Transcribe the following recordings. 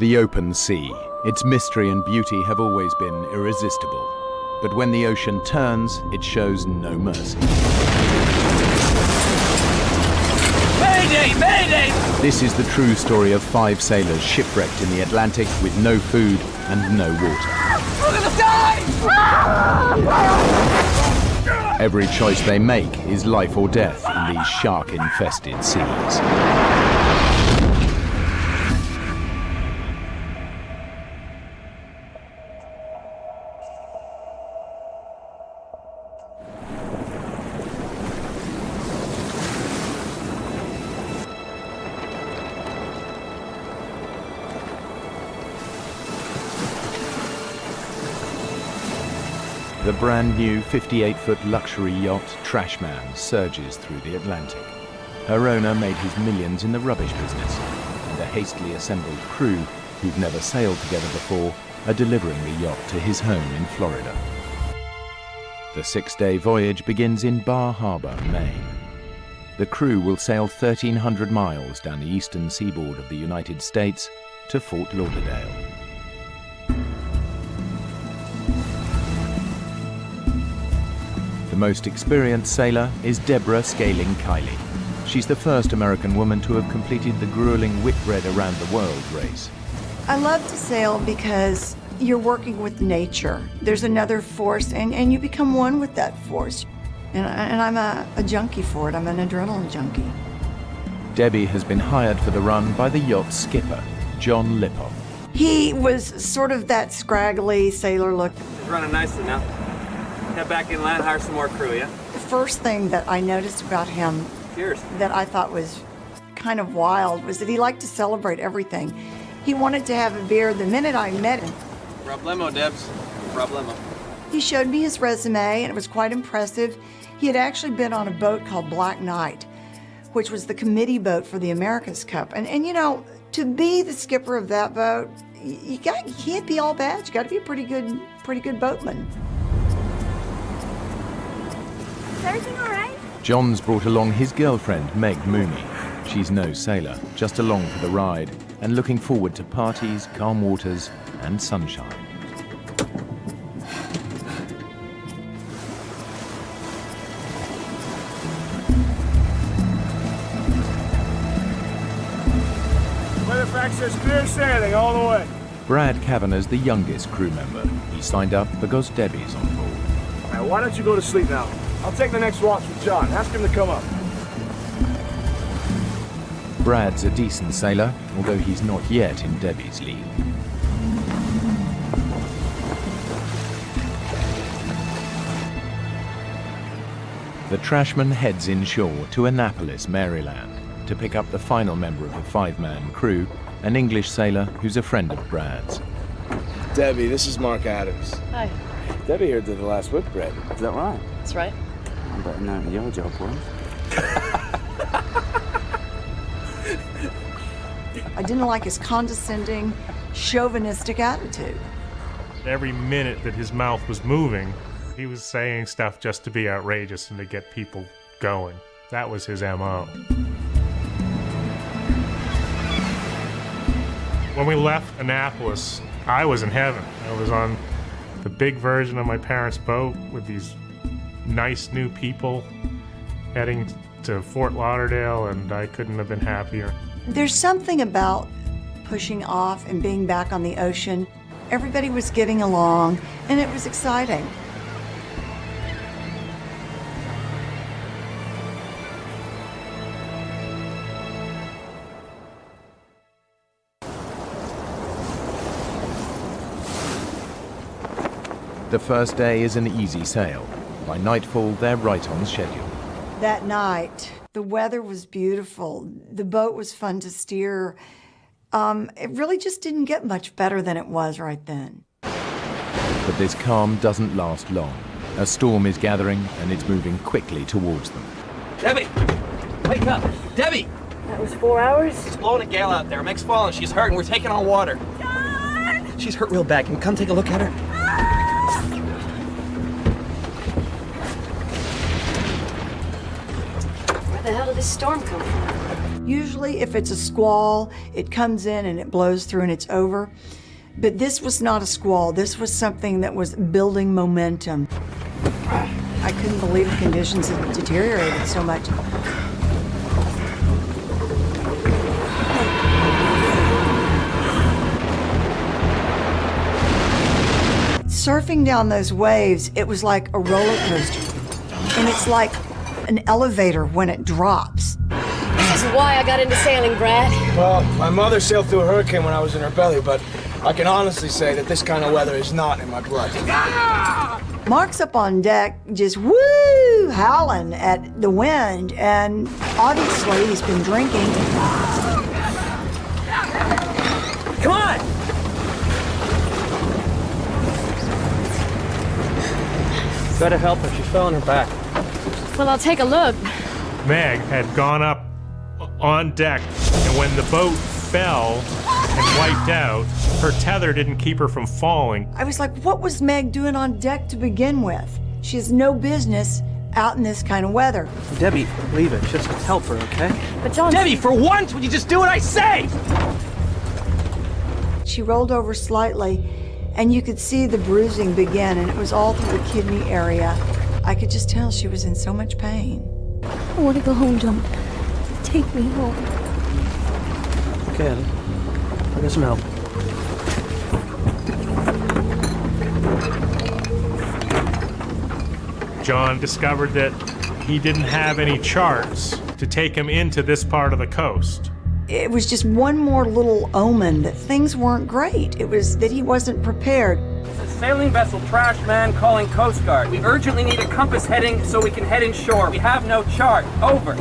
The open sea, its mystery and beauty have always been irresistible. But when the ocean turns, it shows no mercy. Mayday! Mayday! This is the true story of 5 sailors shipwrecked in the Atlantic with no food and no water. We're gonna die! Every choice they make is life or death in these shark-infested seas. The brand new 58-foot luxury yacht Trashman surges through the Atlantic. Her owner made his millions in the rubbish business, and a hastily assembled crew who've never sailed together before are delivering the yacht to his home in Florida. The 6-day voyage begins in Bar Harbor, Maine. The crew will sail 1,300 miles down the eastern seaboard of the United States to Fort Lauderdale. The most experienced sailor is Deborah Scaling Kiley. She's the first American woman to have completed the grueling Whitbread Around the World race. I love to sail because you're working with nature. There's another force, and you become one with that force. And I'm a junkie for it. I'm an adrenaline junkie. Debbie has been hired for the run by the yacht's skipper, John Lippoff. He was sort of that scraggly sailor look. It's running nicely now. Head back inland, hire some more crew, yeah? The first thing that I noticed about him Cheers. that I thought was kind of wild was that he liked to celebrate everything. He wanted to have a beer the minute I met him. Problemo, Debs. Problemo. He showed me his resume, and it was quite impressive. He had actually been on a boat called Black Knight, which was the committee boat for the America's Cup. And you know, to be the skipper of that boat, you can't be all bad. You got to be a pretty good boatman. Is everything all right? John's brought along his girlfriend, Meg Mooney. She's no sailor, just along for the ride and looking forward to parties, calm waters, and sunshine. Weatherfax says clear sailing all the way. Brad Kavanagh's the youngest crew member. He signed up because Debbie's on board. All right, why don't you go to sleep now? I'll take the next watch with John. Ask him to come up. Brad's a decent sailor, although he's not yet in Debbie's league. The Trashman heads inshore to Annapolis, Maryland, to pick up the final member of the 5-man crew, an English sailor who's a friend of Brad's. Debbie, this is Mark Adams. Hi. Debbie here did the last Whitbread. Is that right? That's right. I better know what your job was. I didn't like his condescending, chauvinistic attitude. Every minute that his mouth was moving, he was saying stuff just to be outrageous and to get people going. That was his MO. When we left Annapolis, I was in heaven. I was on the big version of my parents' boat with these nice new people heading to Fort Lauderdale, and I couldn't have been happier. There's something about pushing off and being back on the ocean. Everybody was getting along, and it was exciting. The first day is an easy sail. By nightfall, they're right on schedule. That night, the weather was beautiful. The boat was fun to steer. It really just didn't get much better than it was right then. But this calm doesn't last long. A storm is gathering, and it's moving quickly towards them. Debbie! Wake up! Debbie! That was 4 hours. It's blowing a gale out there. Meg's falling. She's hurt, and we're taking on water. John! She's hurt real bad. Can you come take a look at her? Where the hell did this storm come from? Usually, if it's a squall, it comes in and it blows through and it's over. But this was not a squall. This was something that was building momentum. I couldn't believe the conditions had deteriorated so much. Surfing down those waves, it was like a roller coaster. And it's like an elevator when it drops. This is why I got into sailing, Brad. Well, my mother sailed through a hurricane when I was in her belly, but I can honestly say that this kind of weather is not in my blood. Mark's up on deck, just woo, howling at the wind, and obviously he's been drinking. Come on! Gotta help her. She fell on her back. Well, I'll take a look. Meg had gone up on deck, and when the boat fell and wiped out, her tether didn't keep her from falling. I was like, what was Meg doing on deck to begin with? She has no business out in this kind of weather. Debbie, leave it. Just help her, okay? But John... Debbie, for once, would you just do what I say? She rolled over slightly, and you could see the bruising begin, and it was all through the kidney area. I could just tell she was in so much pain. I want to go home, John. Take me home. Okay, Ellie. I'll get some help. John discovered that he didn't have any charts to take him into this part of the coast. It was just one more little omen that things weren't great. It was that he wasn't prepared. This is sailing vessel Trash Man calling Coast Guard. We urgently need a compass heading so we can head inshore. We have no chart. Over.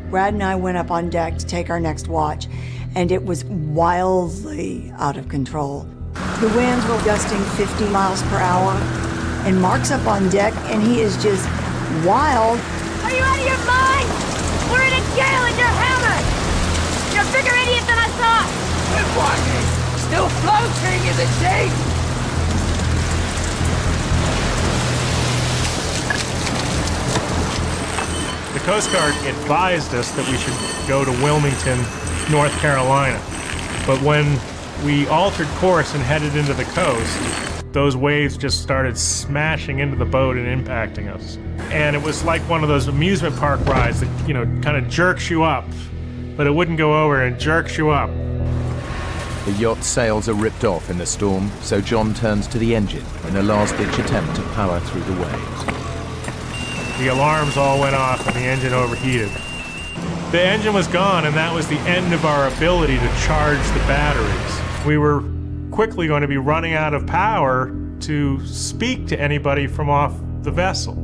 Brad and I went up on deck to take our next watch, and it was wildly out of control. The winds were gusting 50 miles per hour, and Mark's up on deck, and he is just wild. Are you out of your mind? We're in a gale and you're hammered! You're a bigger idiot than I thought! Good one. Still floating, isn't she? The Coast Guard advised us that we should go to Wilmington, North Carolina. But when we altered course and headed into the coast, those waves just started smashing into the boat and impacting us. And it was like one of those amusement park rides that, kind of jerks you up, but it wouldn't go over and jerks you up. The yacht's sails are ripped off in the storm, so John turns to the engine in a last-ditch attempt to power through the waves. The alarms all went off and the engine overheated. The engine was gone, and that was the end of our ability to charge the batteries. We were quickly going to be running out of power to speak to anybody from off the vessel.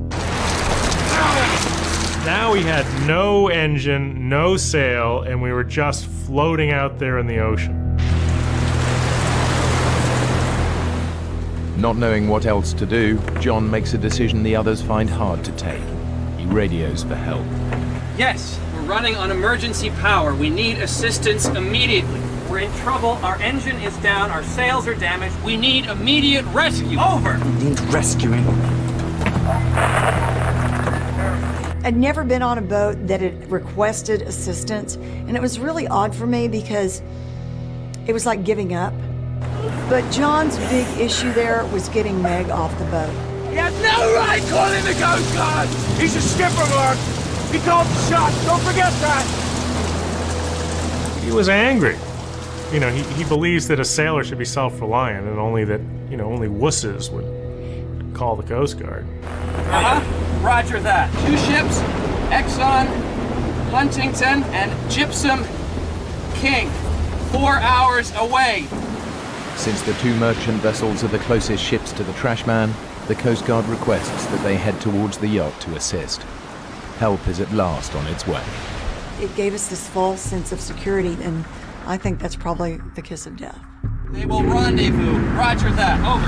Now we had no engine, no sail, and we were just floating out there in the ocean. Not knowing what else to do, John makes a decision the others find hard to take. He radios for help. Yes, we're running on emergency power. We need assistance immediately. We're in trouble. Our engine is down. Our sails are damaged. We need immediate rescue. Over. Need rescuing. I'd never been on a boat that had requested assistance, and it was really odd for me because it was like giving up. But John's big issue there was getting Meg off the boat. He has no right calling the Coast Guard! He's a skipper, Mark! He called the shots, don't forget that! He was angry. He believes that a sailor should be self-reliant and only that, only wusses would call the Coast Guard. Roger that. 2 ships, Exxon, Huntington, and Gypsum King. 4 hours away. Since the 2 merchant vessels are the closest ships to the Trash Man, the Coast Guard requests that they head towards the yacht to assist. Help is at last on its way. It gave us this false sense of security, and I think that's probably the kiss of death. They will rendezvous. Roger that. Over.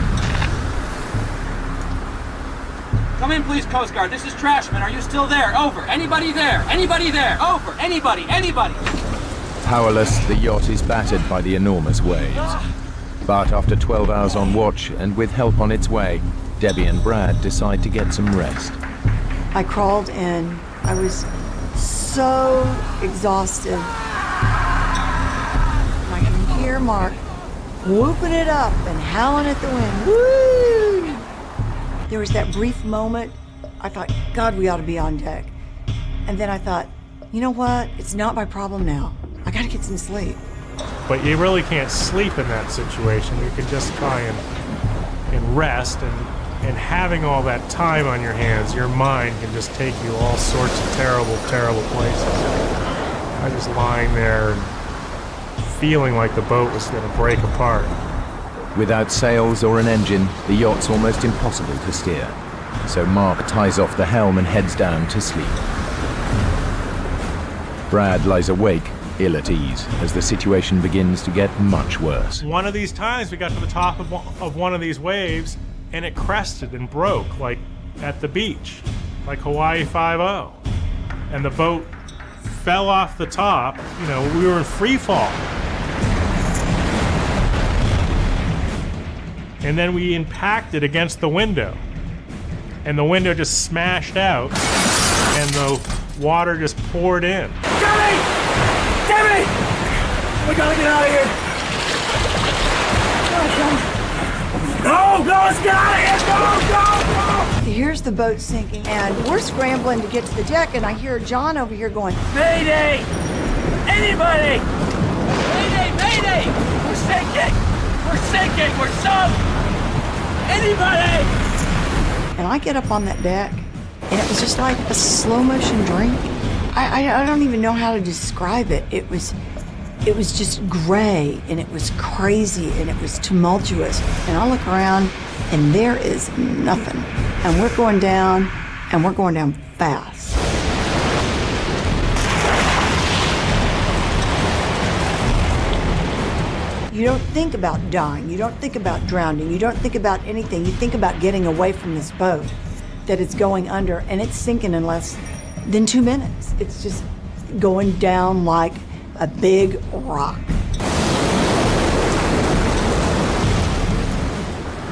Come in, please, Coast Guard. This is Trashman. Are you still there? Over. Anybody there? Anybody there? Over. Anybody? Anybody? Powerless, the yacht is battered by the enormous waves. But after 12 hours on watch and with help on its way, Debbie and Brad decide to get some rest. I crawled in. I was so exhausted. I can hear Mark whooping it up and howling at the wind. Woo! There was that brief moment. I thought, God, we ought to be on deck. And then I thought, you know what? It's not my problem now. I gotta get some sleep. But you really can't sleep in that situation. You can just try and rest, and having all that time on your hands, your mind can just take you all sorts of terrible, terrible places. I was lying there and feeling like the boat was going to break apart. Without sails or an engine, the yacht's almost impossible to steer. So Mark ties off the helm and heads down to sleep. Brad lies awake, ill at ease, as the situation begins to get much worse. One of these times we got to the top of one of these waves, and it crested and broke, like at the beach, like Hawaii 5-0. And the boat fell off the top. You know, we were in free fall. And then we impacted against the window. And the window just smashed out, and the water just poured in. Jimmy! Jimmy! We gotta get out of here! Go! Go! Let's get out of here! Go! Go! Go! Here's the boat sinking, and we're scrambling to get to the deck, and I hear John over here going, Mayday! Anybody! Mayday! Mayday! We're sinking! We're sinking! We're sunk! Anybody! and I get up on that deck, and it was just like a slow motion dream. I don't even know how to describe it. It was just gray, and it was crazy, and it was tumultuous. And I look around, and there is nothing. And we're going down, and we're going down fast. You don't think about dying. You don't think about drowning. You don't think about anything. You think about getting away from this boat that it's going under, and it's sinking in less than 2 minutes. It's just going down like a big rock.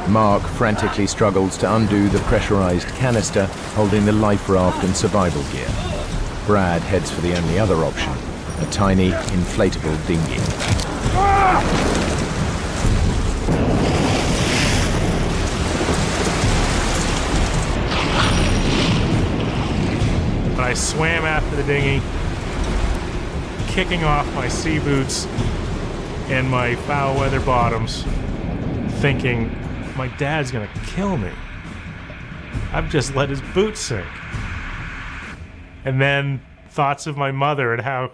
Mark frantically struggles to undo the pressurized canister holding the life raft and survival gear. Brad heads for the only other option, a tiny, inflatable dinghy. But I swam after the dinghy, kicking off my sea boots and my foul weather bottoms, thinking, my dad's gonna kill me. I've just let his boots sink. And then thoughts of my mother and how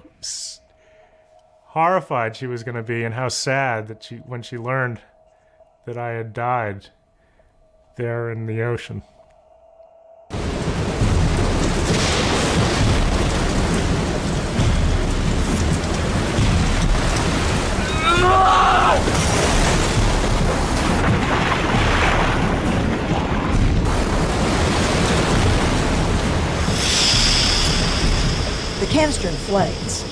horrified she was gonna be, and how sad that when she learned that I had died there in the ocean. The canister inflates,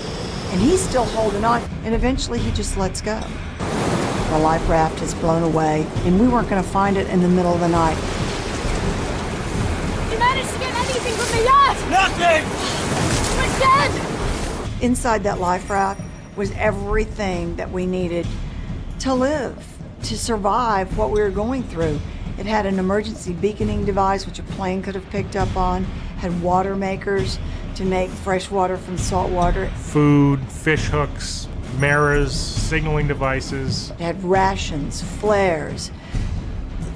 and he's still holding on, and eventually he just lets go. The life raft is blown away, and we weren't going to find it in the middle of the night. You managed to get anything from the yacht! Nothing! We're dead! Inside that life raft was everything that we needed to live, to survive what we were going through. It had an emergency beaconing device, which a plane could have picked up on, had water makers to make fresh water from salt water. Food, fish hooks, mirrors, signaling devices. It had rations, flares,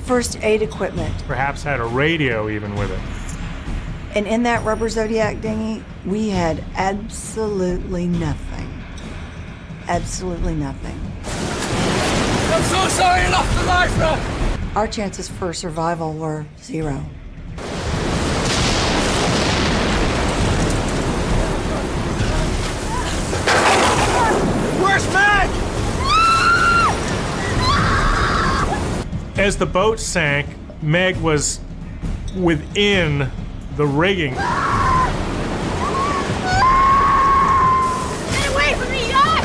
first aid equipment. Perhaps had a radio even with it. And in that rubber Zodiac dinghy, we had absolutely nothing. Absolutely nothing. I'm so sorry I lost the life raft! Our chances for survival were 0. Where's Meg? As the boat sank, Meg was within the rigging. Get away from me, yacht!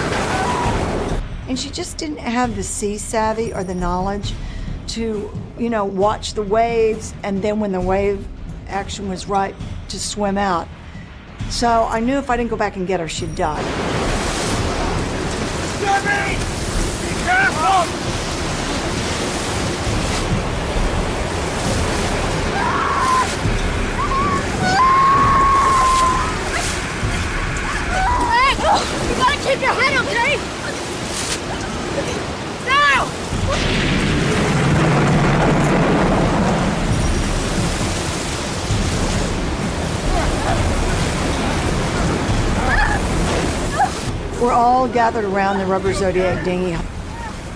And she just didn't have the sea savvy or the knowledge to, watch the waves, and then when the wave action was right, to swim out. So I knew if I didn't go back and get her, she'd die. Jimmy! Be careful! Hey! You gotta keep your head, okay? Now! We're all gathered around the rubber Zodiac dinghy,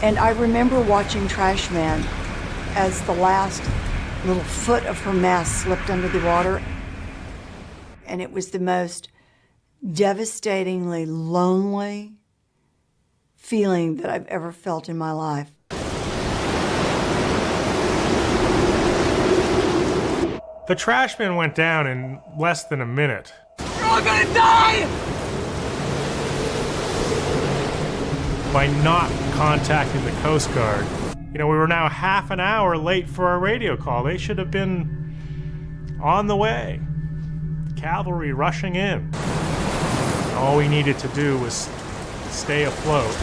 and I remember watching Trash Man as the last little foot of her mast slipped under the water, and it was the most devastatingly lonely feeling that I've ever felt in my life. The Trashman went down in less than a minute. You're all gonna die! By not contacting the Coast Guard. You know, we were now half an hour late for our radio call. They should have been on the way. The cavalry rushing in. All we needed to do was stay afloat,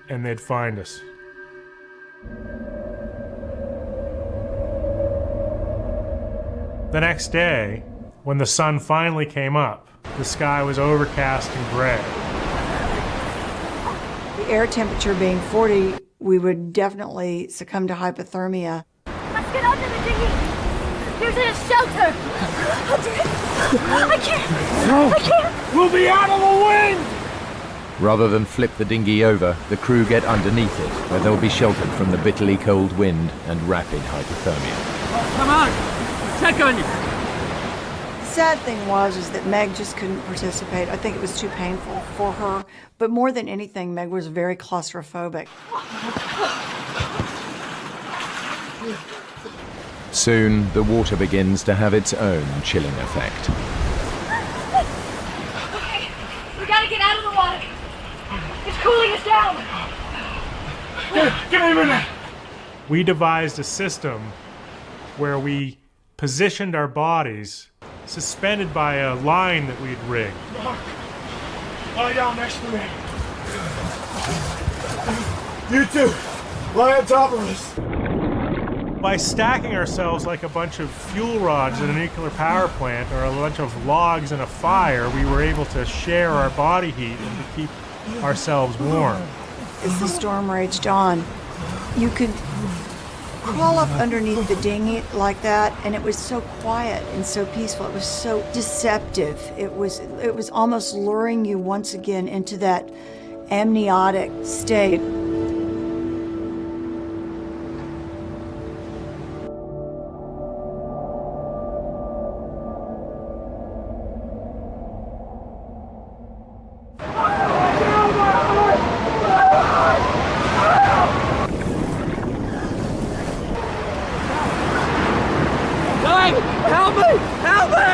and they'd find us. The next day, when the sun finally came up, the sky was overcast and gray. The air temperature being 40, we would definitely succumb to hypothermia. Let's get under the dinghy! There's a shelter! I can't! No! I can't! We'll be out of the wind! Rather than flip the dinghy over, the crew get underneath it, where they'll be sheltered from the bitterly cold wind and rapid hypothermia. Come on! Check on you! The sad thing was that Meg just couldn't participate. I think it was too painful for her. But more than anything, Meg was very claustrophobic. Soon, the water begins to have its own chilling effect. Okay, we gotta get out of the water. It's cooling us down. Give me a minute! We devised a system where we positioned our bodies suspended by a line that we'd rigged. Lie down next to me. You two, lie on top of us. By stacking ourselves like a bunch of fuel rods in a nuclear power plant or a bunch of logs in a fire, we were able to share our body heat and to keep ourselves warm. As the storm raged on, you could crawl up underneath the dinghy like that, and it was so quiet and so peaceful. It was so deceptive. It was almost luring you once again into that amniotic state. Help me! Help me!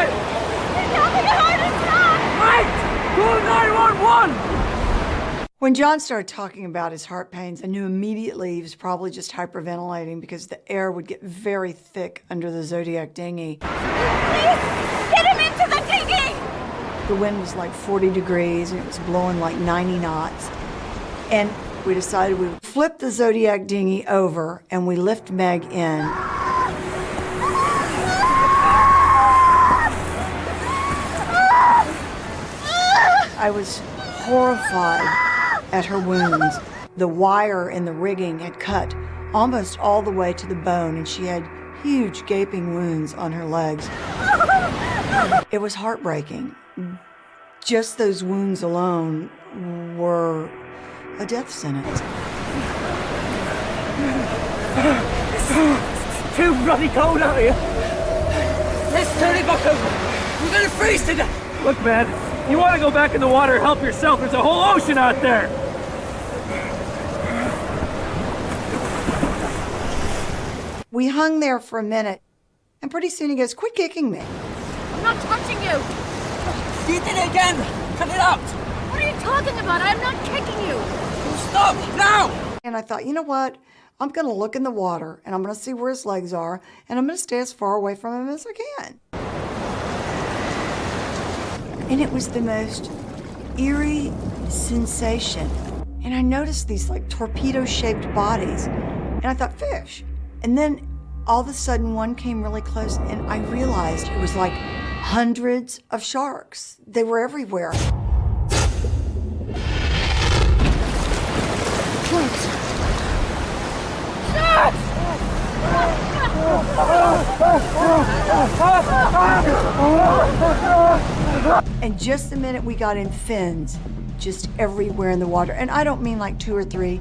It's having a heart attack! Wait! Call 911! When John started talking about his heart pains, I knew immediately he was probably just hyperventilating because the air would get very thick under the Zodiac dinghy. Please, get him into the dinghy! The wind was like 40 degrees and it was blowing like 90 knots. And we decided we would flip the Zodiac dinghy over and we lift Meg in. I was horrified at her wounds. The wire in the rigging had cut almost all the way to the bone, and she had huge gaping wounds on her legs. It was heartbreaking. Just those wounds alone were a death sentence. It's too bloody cold out here. Let's turn it back over. We're gonna freeze to death. Look, man. You want to go back in the water, help yourself. There's a whole ocean out there. We hung there for a minute, and pretty soon he goes, "Quit kicking me." I'm not touching you! You did it again. Cut it out. What are you talking about? I'm not kicking you! Stop now. And I thought, you know what? I'm going to look in the water, and I'm going to see where his legs are, and I'm going to stay as far away from him as I can. And it was the most eerie sensation. And I noticed these like torpedo-shaped bodies. And I thought, fish. And then all of a sudden one came really close and I realized it was like hundreds of sharks. They were everywhere. And just the minute we got in, fins just everywhere in the water. And I don't mean like 2 or 3,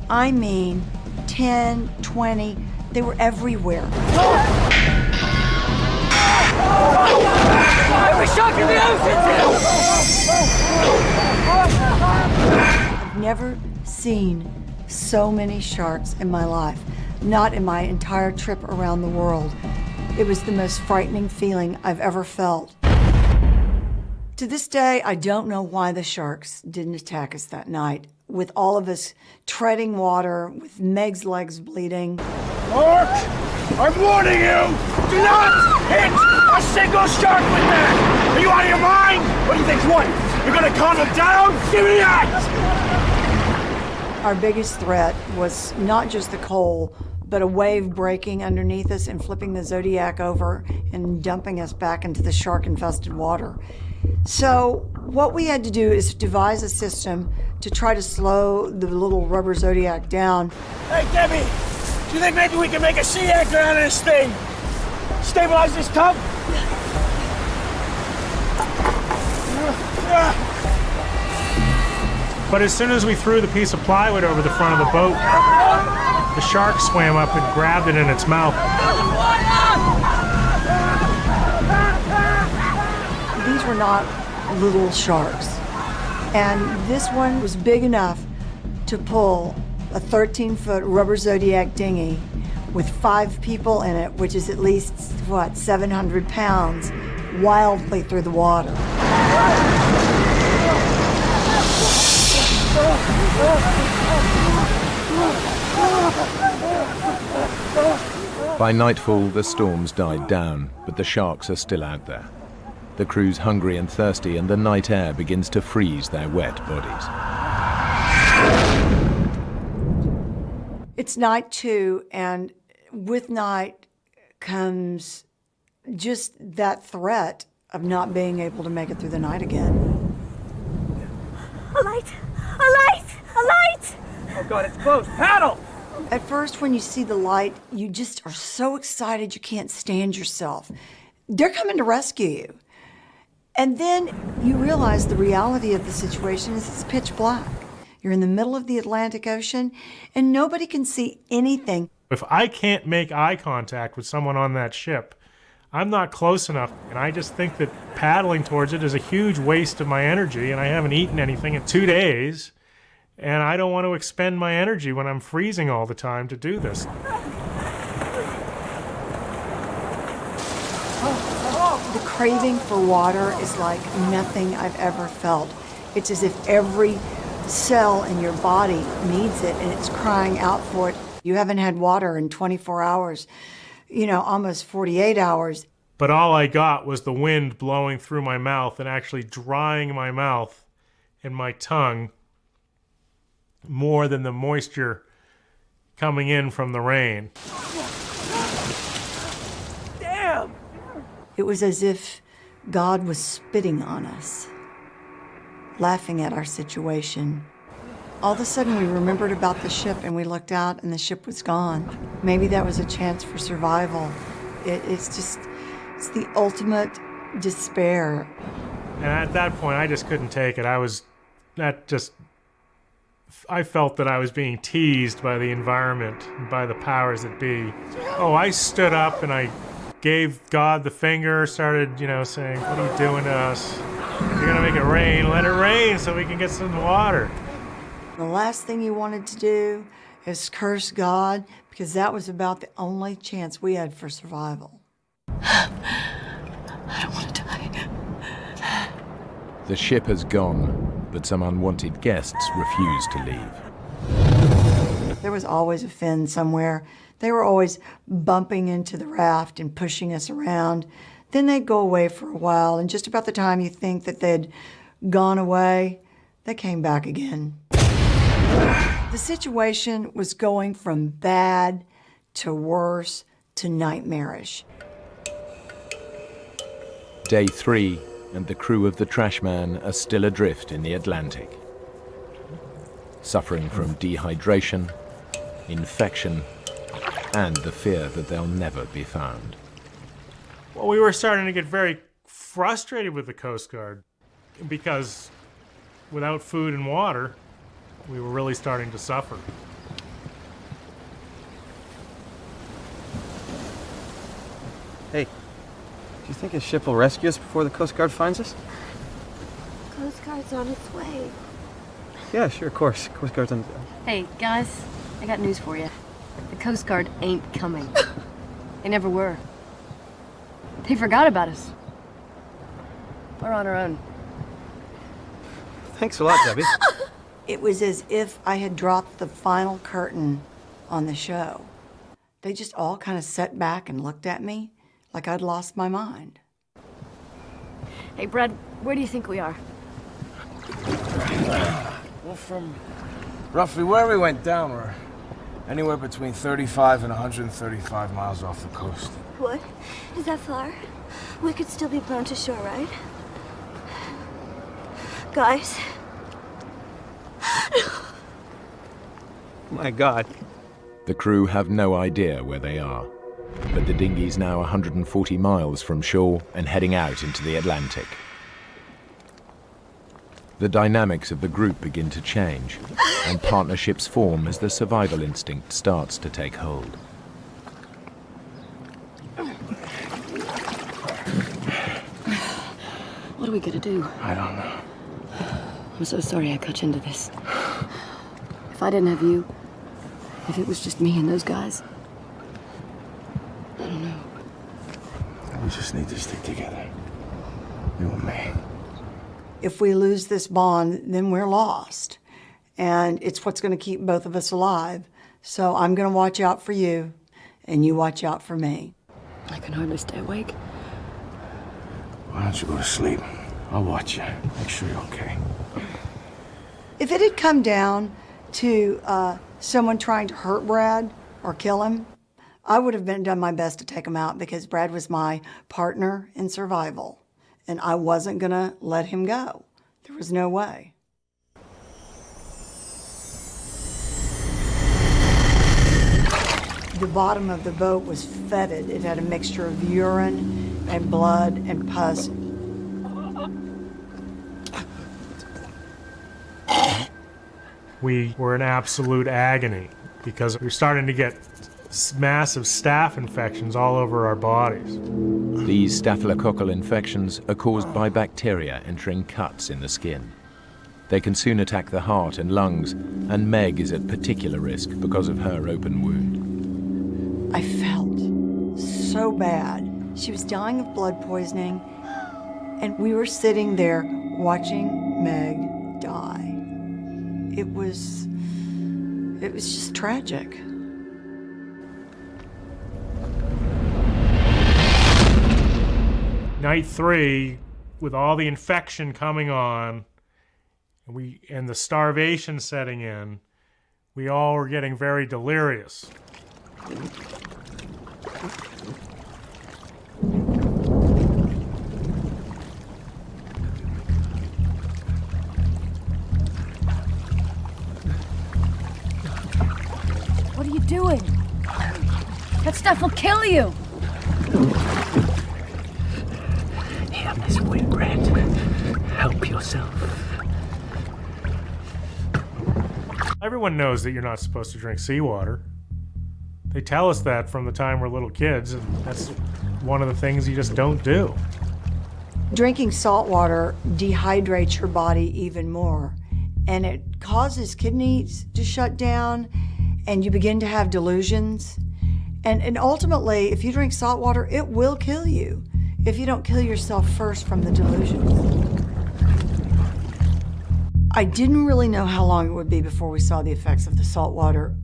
I mean 10, 20, they were everywhere. Every shark in the ocean! I've never seen so many sharks in my life, not in my entire trip around the world. It was the most frightening feeling I've ever felt. To this day, I don't know why the sharks didn't attack us that night, with all of us treading water, with Meg's legs bleeding. Mark, I'm warning you! Do not hit a single shark with that! Are you out of your mind? What do you think's what? You're gonna calm them down? Give me that! Our biggest threat was not just the coal, but a wave breaking underneath us and flipping the Zodiac over and dumping us back into the shark-infested water. So what we had to do is devise a system to try to slow the little rubber Zodiac down. Hey, Debbie, do you think maybe we can make a sea anchor out of this thing? Stabilize this tub? But as soon as we threw the piece of plywood over the front of the boat, the shark swam up and grabbed it in its mouth. These were not little sharks. And this one was big enough to pull a 13-foot rubber Zodiac dinghy with 5 people in it, which is at least, 700 pounds, wildly through the water. By nightfall, the storms died down, but the sharks are still out there. The crew's hungry and thirsty, and the night air begins to freeze their wet bodies. It's night 2, and with night comes just that threat of not being able to make it through the night again. A light! A light! A light! Oh God, it's close. Paddle! At first, when you see the light, you just are so excited you can't stand yourself. They're coming to rescue you. And then you realize the reality of the situation is it's pitch black. You're in the middle of the Atlantic Ocean, and nobody can see anything. If I can't make eye contact with someone on that ship, I'm not close enough. And I just think that paddling towards it is a huge waste of my energy, and I haven't eaten anything in 2 days. And I don't want to expend my energy when I'm freezing all the time to do this. The craving for water is like nothing I've ever felt. It's as if every cell in your body needs it and it's crying out for it. You haven't had water in 24 hours, almost 48 hours. But all I got was the wind blowing through my mouth and actually drying my mouth and my tongue more than the moisture coming in from the rain. Damn! It was as if God was spitting on us, laughing at our situation. All of a sudden, we remembered about the ship and we looked out and the ship was gone. Maybe that was a chance for survival. It's the ultimate despair. And at that point, I just couldn't take it. I felt that I was being teased by the environment, and by the powers that be. Oh, I stood up and I gave God the finger, started, saying, what are you doing to us? You're gonna make it rain, let it rain so we can get some water. The last thing you wanted to do is curse God, because that was about the only chance we had for survival. I don't want to die. The ship has gone, but some unwanted guests refuse to leave. There was always a fin somewhere. They were always bumping into the raft and pushing us around. Then they'd go away for a while, and just about the time you think that they'd gone away, they came back again. The situation was going from bad to worse to nightmarish. Day 3, and the crew of the Trashman are still adrift in the Atlantic, suffering from dehydration, infection, and the fear that they'll never be found. Well, we were starting to get very frustrated with the Coast Guard because without food and water, we were really starting to suffer. Hey, do you think a ship will rescue us before the Coast Guard finds us? Coast Guard's on its way. Yeah, sure, of course. Coast Guard's on... Hey, guys, I got news for you. The Coast Guard ain't coming. They never were. They forgot about us. We're on our own. Thanks a lot, Debbie. It was as if I had dropped the final curtain on the show. They just all kind of sat back and looked at me like I'd lost my mind. Hey, Brad, where do you think we are? Well, from roughly where we went down, we're anywhere between 35 and 135 miles off the coast. What? Is that far? We could still be blown to shore, right? Guys? My God. The crew have no idea where they are, but the dinghy's now 140 miles from shore and heading out into the Atlantic. The dynamics of the group begin to change, and partnerships form as the survival instinct starts to take hold. What are we gonna do? I don't know. I'm so sorry I got you into this. If I didn't have you, if it was just me and those guys, I don't know. We just need to stick together. You and me. If we lose this bond, then we're lost. And it's what's going to keep both of us alive. So I'm going to watch out for you, and you watch out for me. I can hardly stay awake. Why don't you go to sleep? I'll watch you. Make sure you're okay. If it had come down to someone trying to hurt Brad or kill him, I would have done my best to take him out because Brad was my partner in survival. And I wasn't going to let him go. There was no way. The bottom of the boat was fetid. It had a mixture of urine and blood and pus. We were in absolute agony because we were starting to get massive staph infections all over our bodies. These staphylococcal infections are caused by bacteria entering cuts in the skin. They can soon attack the heart and lungs, and Meg is at particular risk because of her open wound. I felt so bad. She was dying of blood poisoning, and we were sitting there watching Meg die. It was just tragic. Night 3, with all the infection coming on, and the starvation setting in, we all were getting very delirious. What are you doing? That stuff will kill you! Here, Miss Whitbread. Help yourself. Everyone knows that you're not supposed to drink seawater. They tell us that from the time we're little kids, and that's one of the things you just don't do. Drinking salt water dehydrates your body even more, and it causes kidneys to shut down, and you begin to have delusions. And ultimately, if you drink salt water, it will kill you if you don't kill yourself first from the delusions. I didn't really know how long it would be before we saw the effects of the salt water,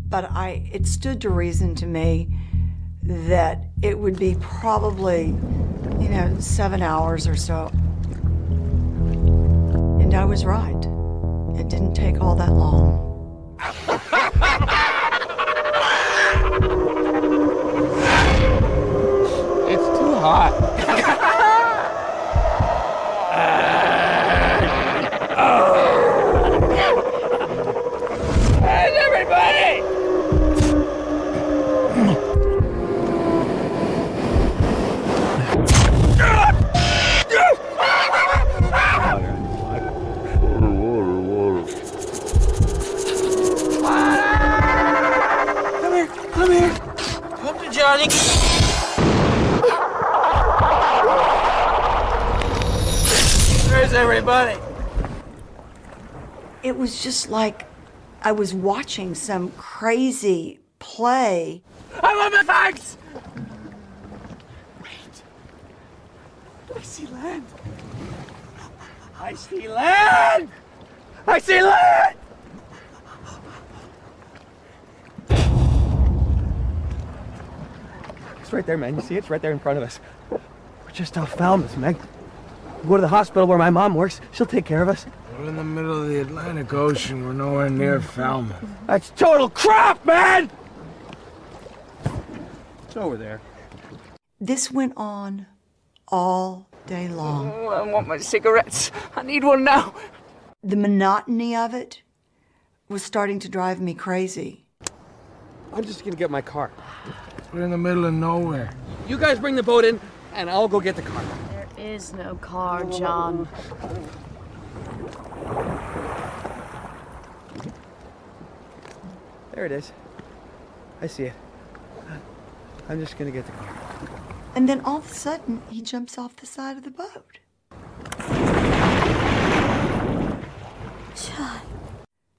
but it stood to reason to me that it would be probably, 7 hours or so. And I was right. It didn't take all that long. It's too hot. Hey, everybody! Come to Johnny. Where's everybody? It was just like I was watching some crazy play. I want my thanks! Wait. I see land. I see land! I see land! It's right there, man. You see it? It's right there in front of us. We're just off Falmouth, Meg. We'll go to the hospital where my mom works. She'll take care of us. We're in the middle of the Atlantic Ocean. We're nowhere near Falmouth. That's total crap, man! It's over there. This went on all day long. Oh, I want my cigarettes. I need one now. The monotony of it was starting to drive me crazy. I'm just gonna get my car. We're in the middle of nowhere. You guys bring the boat in, and I'll go get the car. There is no car, John. There it is. I see it. I'm just gonna get the car. And then all of a sudden, he jumps off the side of the boat. John.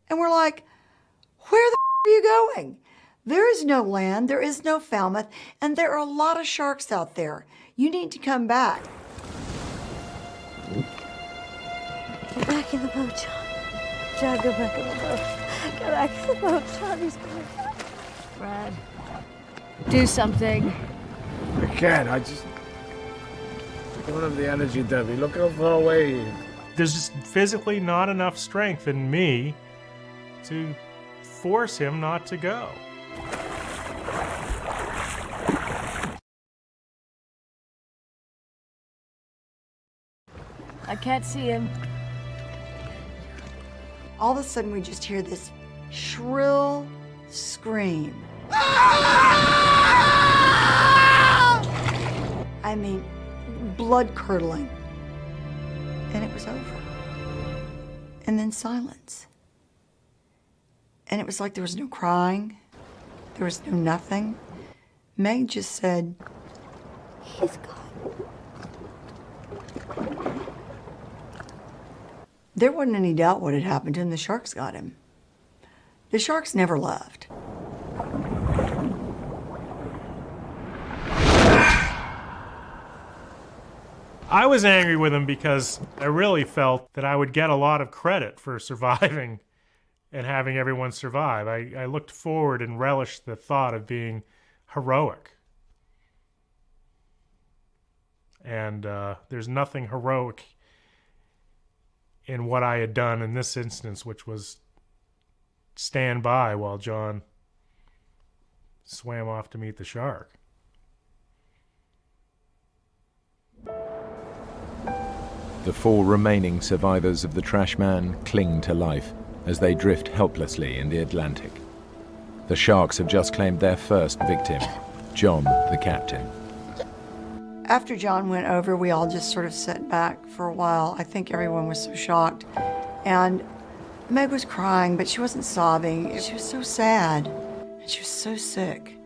And we're like, where the are you going? There is no land, there is no Falmouth, and there are a lot of sharks out there. You need to come back. Get back in the boat, John. John, go back in the boat. Get back in the boat, John. He's coming back. Brad, do something. I can't. I don't have the energy, Debbie. Look how far away he is. There's just physically not enough strength in me to force him not to go. I can't see him. All of a sudden, we just hear this shrill scream. I mean, blood curdling. And it was over. And then silence. And it was like there was no crying. There was no nothing. Meg just said, He's gone. there wasn't any doubt what had happened to him. The sharks got him. The sharks never left. I was angry with him because I really felt that I would get a lot of credit for surviving and having everyone survive. I looked forward and relished the thought of being heroic. And there's nothing heroic in what I had done in this instance, which was stand by while John swam off to meet the shark. The 4 remaining survivors of the Trashman cling to life as they drift helplessly in the Atlantic. The sharks have just claimed their first victim, John, the captain. After John went over, we all just sort of sat back for a while. I think everyone was so shocked. And Meg was crying, but she wasn't sobbing. She was so sad. And she was so sick.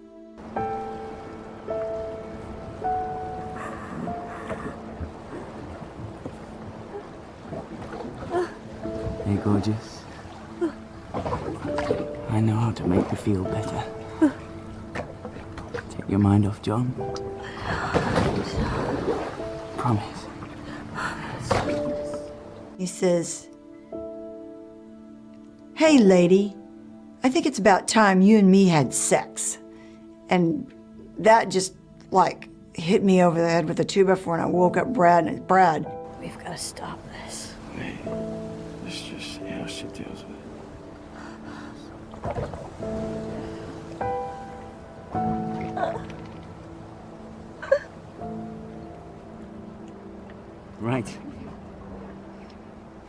Hey, gorgeous. I know how to make you feel better. Take your mind off John. Promise. He says, "Hey, lady, I think it's about time you and me had sex." And that just like hit me over the head with a 2x4, and I woke up Brad, and Brad. We've got to stop this. Let's just see how she deals with it. Right.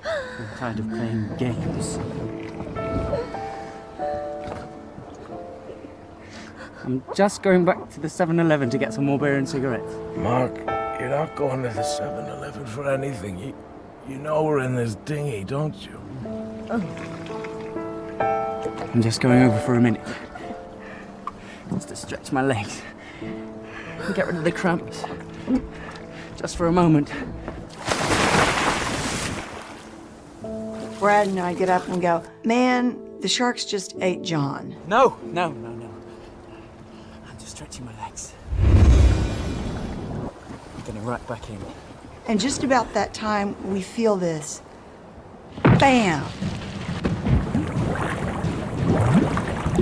I'm tired of playing games. I'm just going back to the 7-Eleven to get some more beer and cigarettes. Mark, you're not going to the 7-Eleven for anything. You know we're in this dinghy, don't you? I'm just going over for a minute. Just to stretch my legs. And get rid of the cramps. Just for a moment. Brad and I get up and go, man, the sharks just ate John. No. I'm just stretching my legs. I'm gonna right back in. And just about that time, we feel this. Bam!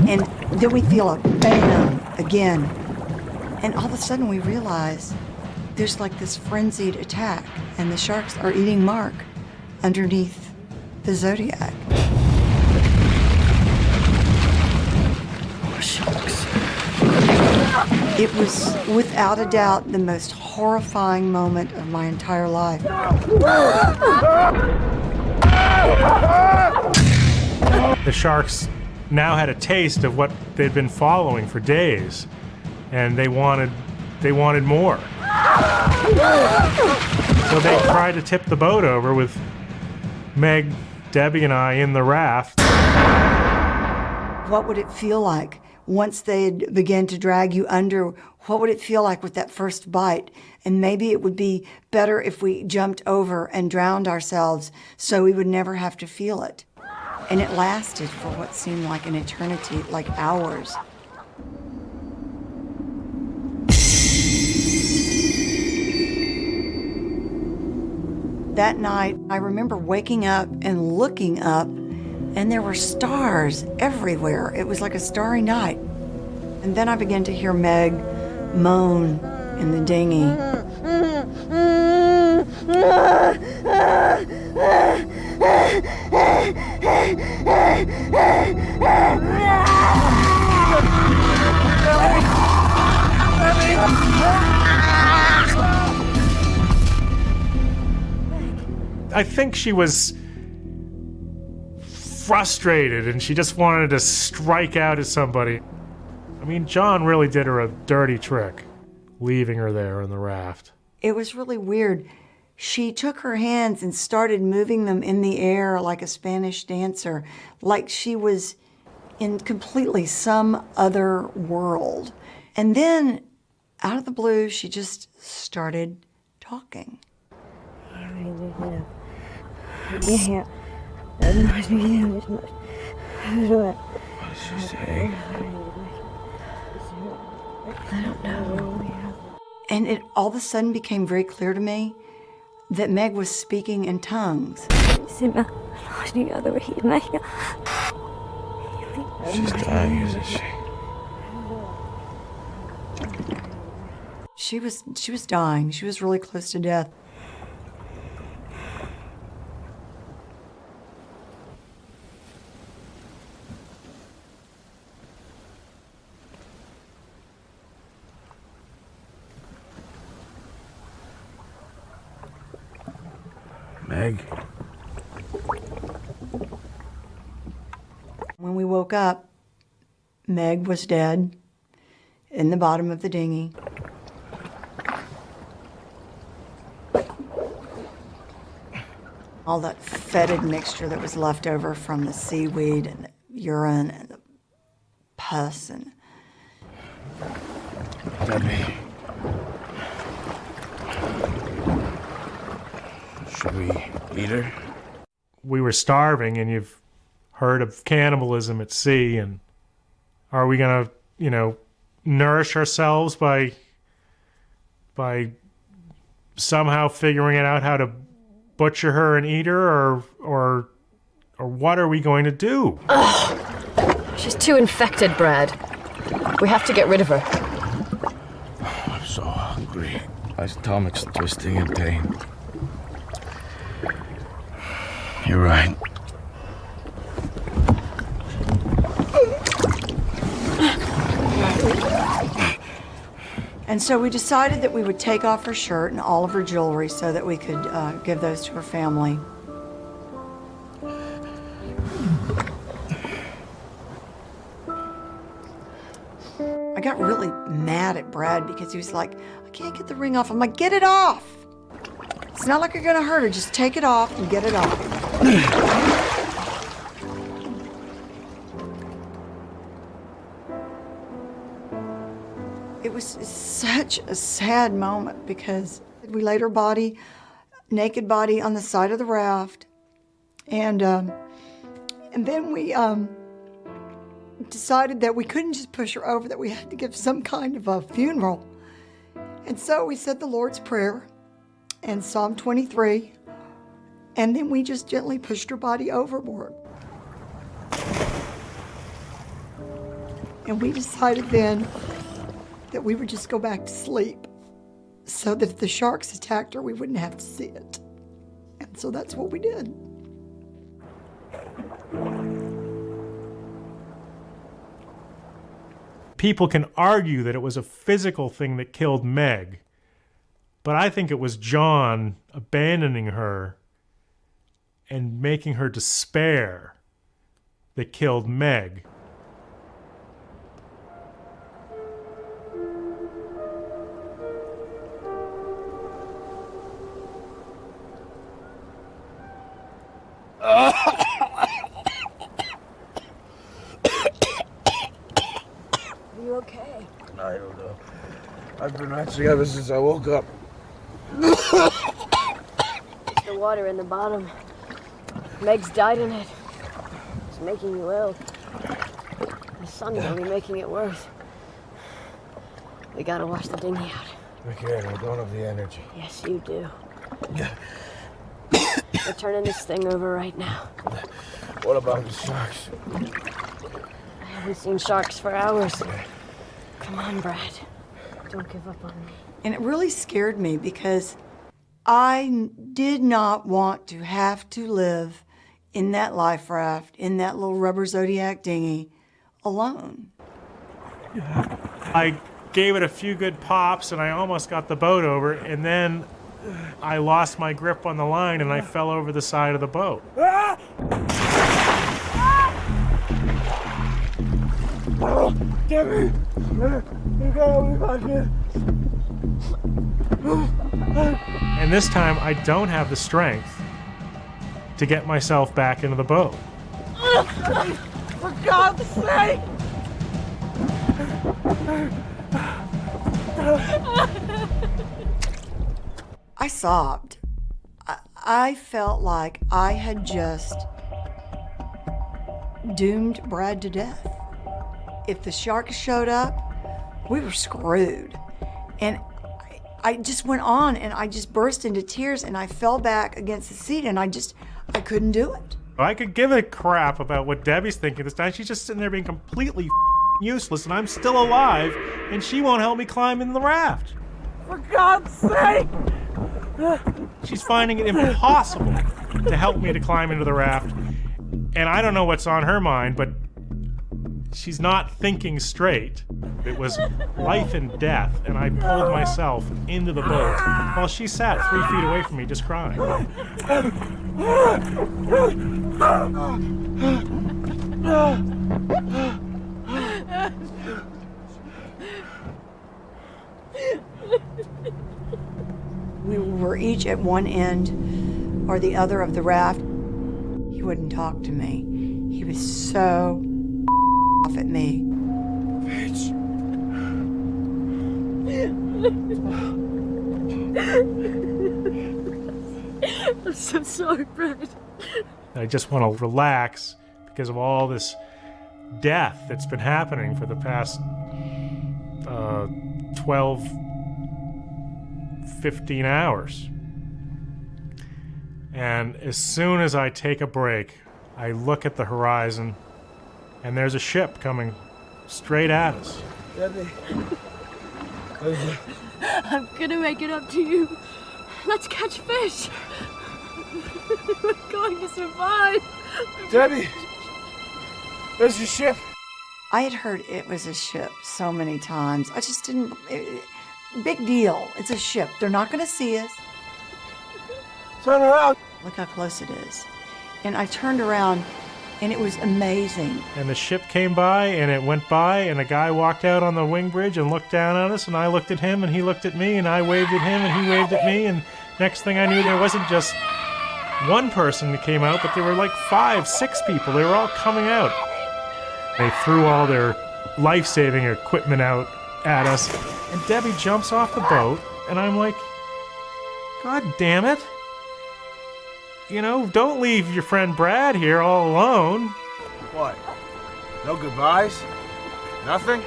And then we feel a bam again. And all of a sudden we realize there's like this frenzied attack, and the sharks are eating Mark underneath the Zodiac. Oh, sharks. It was, without a doubt, the most horrifying moment of my entire life. The sharks now had a taste of what they'd been following for days, and they wanted more. So they tried to tip the boat over with Meg, Debbie, and I in the raft. What would it feel like once they'd begin to drag you under? What would it feel like with that first bite? And maybe it would be better if we jumped over and drowned ourselves so we would never have to feel it. And it lasted for what seemed like an eternity, like hours. That night, I remember waking up and looking up, and there were stars everywhere. It was like a starry night. And then I began to hear Meg moan in the dinghy. I think she was frustrated and she just wanted to strike out at somebody. I mean, John really did her a dirty trick, leaving her there in the raft. It was really weird. She took her hands and started moving them in the air like a Spanish dancer, like she was in completely some other world. And then, out of the blue, she just started talking. What did she say? I don't know. And it all of a sudden became very clear to me that Meg was speaking in tongues. She's dying, isn't she? She was dying. She was really close to death. Meg? When we woke up, Meg was dead in the bottom of the dinghy. All that fetid mixture that was left over from the seaweed and the urine and the pus and... Debbie. Should we eat her? We were starving, and you've heard of cannibalism at sea, and are we gonna, nourish ourselves by somehow figuring it out how to butcher her and eat her, or what are we going to do? Ugh. She's too infected, Brad. We have to get rid of her. My stomach's twisting in pain. You're right. And so we decided that we would take off her shirt and all of her jewelry so that we could give those to her family. I got really mad at Brad because he was like, I can't get the ring off. I'm like, get it off. It's not like you're gonna hurt her. Just take it off and get it off. It was such a sad moment because we laid her body, naked body, on the side of the raft, and then we decided that we couldn't just push her over, that we had to give some kind of a funeral. And so we said the Lord's Prayer and Psalm 23, and then we just gently pushed her body overboard. And we decided then that we would just go back to sleep so that if the sharks attacked her, we wouldn't have to see it. And so that's what we did. People can argue that it was a physical thing that killed Meg, but I think it was John abandoning her and making her despair that killed Meg. Are you okay? I don't know. I've been retching ever since I woke up. The water in the bottom. Meg's died in it. It's making you ill. The sun's only making it worse. We gotta wash the dinghy out. We can't. We don't have the energy. Yes, you do. We're turning this thing over right now. What about the sharks? I haven't seen sharks for hours. Come on, Brad. Don't give up on me. And it really scared me because I did not want to have to live in that life raft, in that little rubber Zodiac dinghy, alone. I gave it a few good pops and I almost got the boat over, and then I lost my grip on the line and I fell over the side of the boat. Debbie! You gotta leave out here. And this time I don't have the strength to get myself back into the boat. For God's sake! I sobbed. I felt like I had just doomed Brad to death. If the sharks showed up, we were screwed. And I just went on and I just burst into tears and I fell back against the seat and I couldn't do it. I could give a crap about what Debbie's thinking this time. She's just sitting there being completely useless, and I'm still alive, and she won't help me climb in the raft. For God's sake! She's finding it impossible to help me to climb into the raft, and I don't know what's on her mind, but she's not thinking straight. It was life and death, and I pulled myself into the boat while she sat 3 feet away from me just crying. We were each at one end or the other of the raft. He wouldn't talk to me. He was so off at me. Bitch. I'm so sorry, Brad. I just want to relax because of all this death that's been happening for the past 12, 15 hours. And as soon as I take a break, I look at the horizon and there's a ship coming straight at us. Debbie. I'm gonna make it up to you. Let's catch fish. We're going to survive. Debbie, there's your ship. I had heard it was a ship so many times. I just didn't. Big deal. It's a ship. They're not going to see us. Turn around. Look how close it is. And I turned around, and it was amazing. And the ship came by, and it went by, and a guy walked out on the wing bridge and looked down at us, and I looked at him, and he looked at me, and I waved at him, and he waved at me, and next thing I knew, there wasn't just one person that came out, but there were like 5, 6 people. They were all coming out. They threw all their life-saving equipment out at us, and Debbie jumps off the boat, and I'm like, God damn it. You know, don't leave your friend Brad here all alone. What? No goodbyes? Nothing?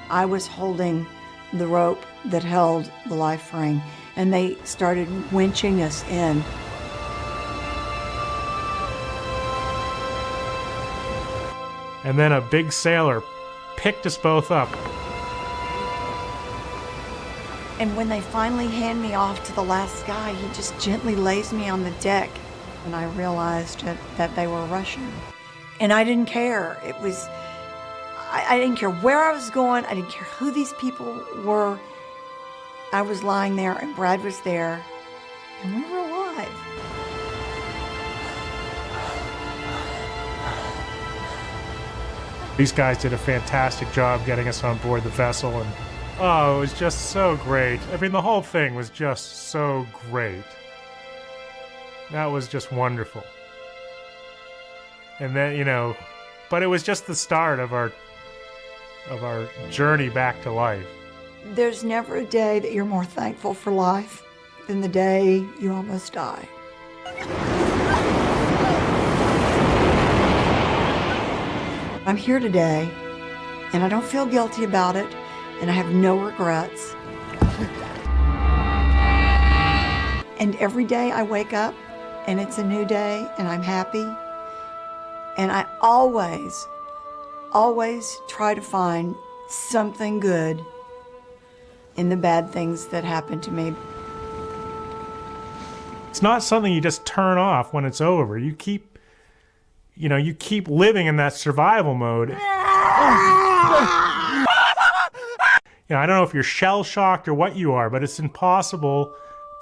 I was holding the rope that held the life ring, and they started winching us in. And then a big sailor picked us both up. And when they finally hand me off to the last guy, he just gently lays me on the deck. And I realized that they were Russian. And I didn't care. It was, I didn't care where I was going. I didn't care who these people were. I was lying there, and Brad was there, and we were alive. These guys did a fantastic job getting us on board the vessel, and oh, it was just so great. I mean, the whole thing was just so great. That was just wonderful. And then, you know, but it was just the start of our journey back to life. There's never a day that you're more thankful for life than the day you almost die. I'm here today, and I don't feel guilty about it, and I have no regrets. And every day I wake up, and it's a new day, and I'm happy. And I always try to find something good in the bad things that happen to me. It's not something you just turn off when it's over. You keep living in that survival mode. You know, I don't know if you're shell-shocked or what you are, but it's impossible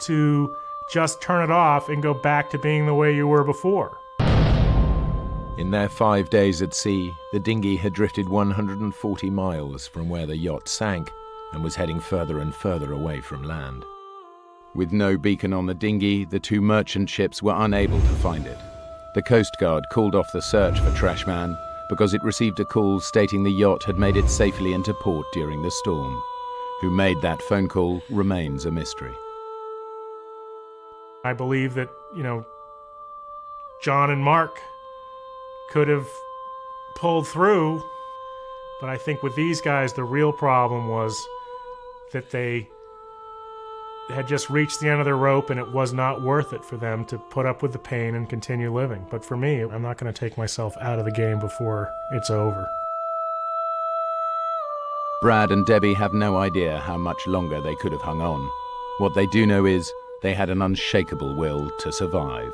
to just turn it off and go back to being the way you were before. In their 5 days at sea, the dinghy had drifted 140 miles from where the yacht sank and was heading further and further away from land. With no beacon on the dinghy, the 2 merchant ships were unable to find it. The Coast Guard called off the search for Trashman because it received a call stating the yacht had made it safely into port during the storm. Who made that phone call remains a mystery. I believe that, you know, John and Mark could have pulled through, but I think with these guys, the real problem was that they had just reached the end of their rope and it was not worth it for them to put up with the pain and continue living. But for me, I'm not going to take myself out of the game before it's over. Brad and Debbie have no idea how much longer they could have hung on. What they do know is they had an unshakable will to survive.